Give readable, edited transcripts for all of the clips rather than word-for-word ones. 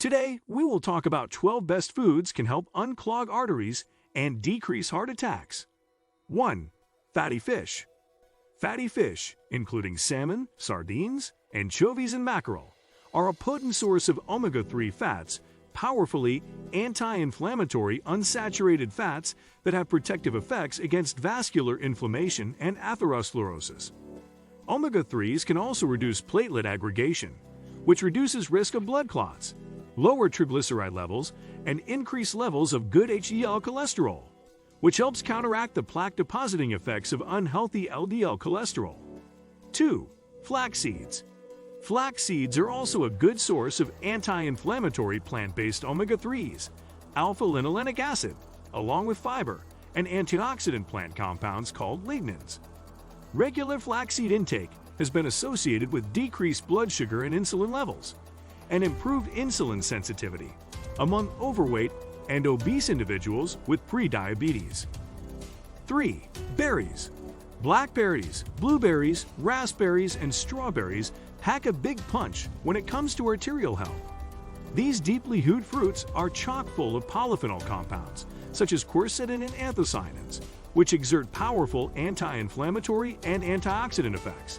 Today, we will talk about 12 best foods can help unclog arteries and decrease heart attacks. 1. Fatty fish. Fatty fish, including salmon, sardines, anchovies, and mackerel, are a potent source of omega-3 fats, powerfully anti-inflammatory unsaturated fats that have protective effects against vascular inflammation and atherosclerosis. Omega-3s can also reduce platelet aggregation, which reduces risk of blood clots, lower triglyceride levels, and increase levels of good HDL cholesterol, which helps counteract the plaque-depositing effects of unhealthy LDL cholesterol. 2. Flax seeds. Flax seeds are also a good source of anti-inflammatory plant-based omega-3s, alpha-linolenic acid, along with fiber, and antioxidant plant compounds called lignans. Regular flaxseed intake has been associated with decreased blood sugar and insulin levels, and improved insulin sensitivity among overweight and obese individuals with pre-diabetes. 3. Berries. Blackberries, blueberries, raspberries, and strawberries pack a big punch when it comes to arterial health. These deeply hued fruits are chock full of polyphenol compounds, such as quercetin and anthocyanins, which exert powerful anti-inflammatory and antioxidant effects.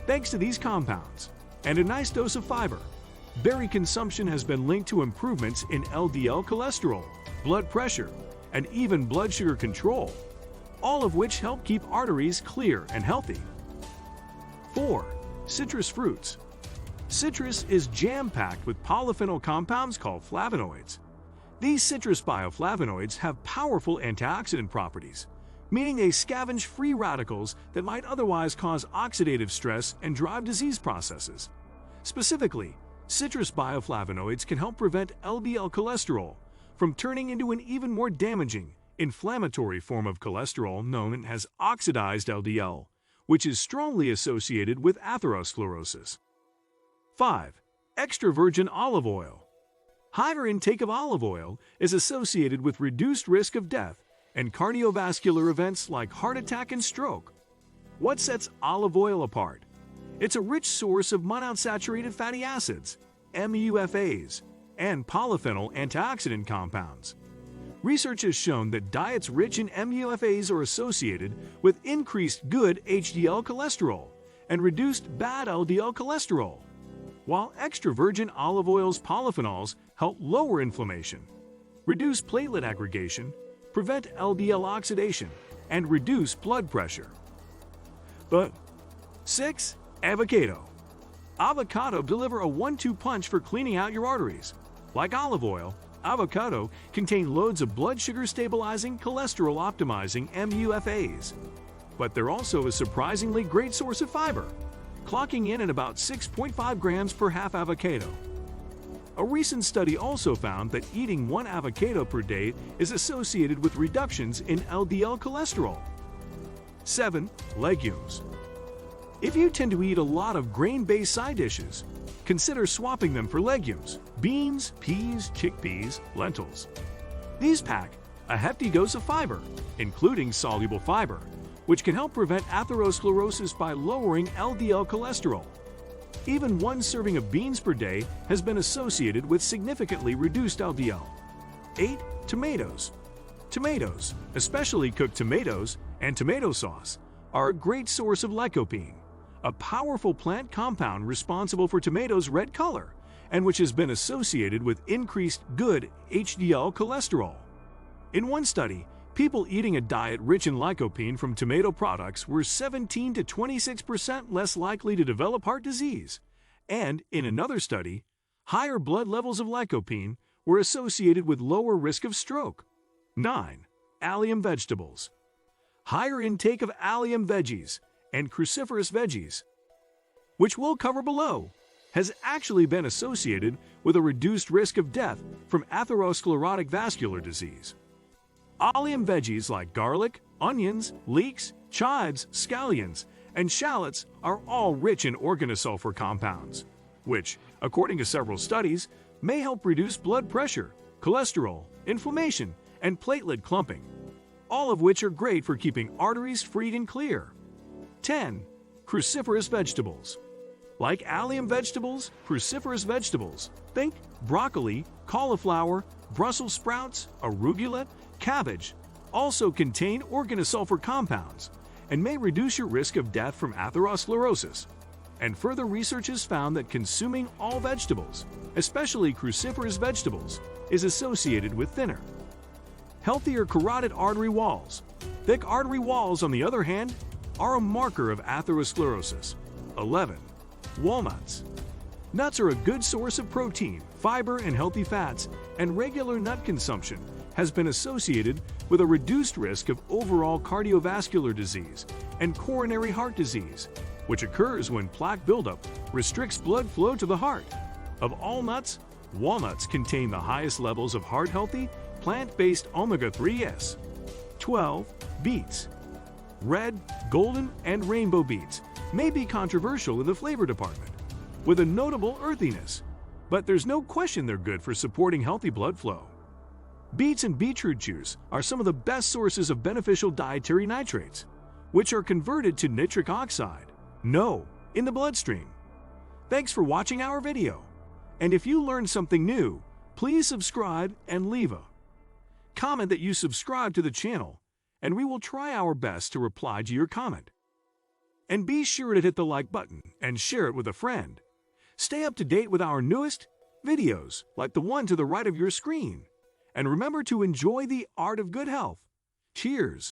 Thanks to these compounds and a nice dose of fiber, berry consumption has been linked to improvements in LDL cholesterol, blood pressure, and even blood sugar control, all of which help keep arteries clear and healthy. 4. Citrus fruits. Citrus is jam-packed with polyphenol compounds called flavonoids. These citrus bioflavonoids have powerful antioxidant properties, meaning they scavenge free radicals that might otherwise cause oxidative stress and drive disease processes. Specifically, citrus bioflavonoids can help prevent LDL cholesterol from turning into an even more damaging, inflammatory form of cholesterol known as oxidized LDL, which is strongly associated with atherosclerosis. 5. Extra virgin olive oil. Higher intake of olive oil is associated with reduced risk of death and cardiovascular events like heart attack and stroke. What sets olive oil apart? It's a rich source of monounsaturated fatty acids, MUFAs, and polyphenol antioxidant compounds. Research has shown that diets rich in MUFAs are associated with increased good HDL cholesterol and reduced bad LDL cholesterol, while extra virgin olive oil's polyphenols help lower inflammation, reduce platelet aggregation, prevent LDL oxidation, and reduce blood pressure. But 6. Avocado. Avocado deliver a 1-2 punch for cleaning out your arteries. Like olive oil, avocado contain loads of blood sugar stabilizing, cholesterol optimizing MUFAs. But they're also a surprisingly great source of fiber, clocking in at about 6.5 grams per half avocado. A recent study also found that eating 1 avocado per day is associated with reductions in LDL cholesterol. 7. Legumes. If you tend to eat a lot of grain-based side dishes, consider swapping them for legumes, beans, peas, chickpeas, lentils. These pack a hefty dose of fiber, including soluble fiber, which can help prevent atherosclerosis by lowering LDL cholesterol. Even 1 serving of beans per day has been associated with significantly reduced LDL. 8. Tomatoes. Tomatoes, especially cooked tomatoes and tomato sauce, are a great source of lycopene, a powerful plant compound responsible for tomatoes' red color and which has been associated with increased good HDL cholesterol. In one study, people eating a diet rich in lycopene from tomato products were 17 to 26% less likely to develop heart disease. And in another study, higher blood levels of lycopene were associated with lower risk of stroke. 9. Allium vegetables. Higher intake of allium veggies and cruciferous veggies, which we'll cover below, has actually been associated with a reduced risk of death from atherosclerotic vascular disease. Allium veggies like garlic, onions, leeks, chives, scallions, and shallots are all rich in organosulfur compounds, which, according to several studies, may help reduce blood pressure, cholesterol, inflammation, and platelet clumping, all of which are great for keeping arteries free and clear. 10. Cruciferous vegetables. Like allium vegetables, cruciferous vegetables, think broccoli, cauliflower, Brussels sprouts, arugula, cabbage also contain organosulfur compounds and may reduce your risk of death from atherosclerosis. And further research has found that consuming all vegetables, especially cruciferous vegetables, is associated with thinner, healthier carotid artery walls. Thick artery walls, on the other hand, are a marker of atherosclerosis. 11. Walnuts. Nuts are a good source of protein, fiber, and healthy fats, and regular nut consumption has been associated with a reduced risk of overall cardiovascular disease and coronary heart disease, which occurs when plaque buildup restricts blood flow to the heart. Of all nuts, walnuts contain the highest levels of heart-healthy, plant-based omega-3s. 12. Beets. Red, golden, and rainbow beets may be controversial in the flavor department, with a notable earthiness, but there's no question they're good for supporting healthy blood flow. Beets and beetroot juice are some of the best sources of beneficial dietary nitrates, which are converted to nitric oxide, NO, in the bloodstream. Thanks for watching our video, and if you learned something new, please subscribe and leave a comment that you subscribe to the channel, and we will try our best to reply to your comment. And be sure to hit the like button and share it with a friend. Stay up to date with our newest videos, like the one to the right of your screen. And remember to enjoy the art of good health. Cheers!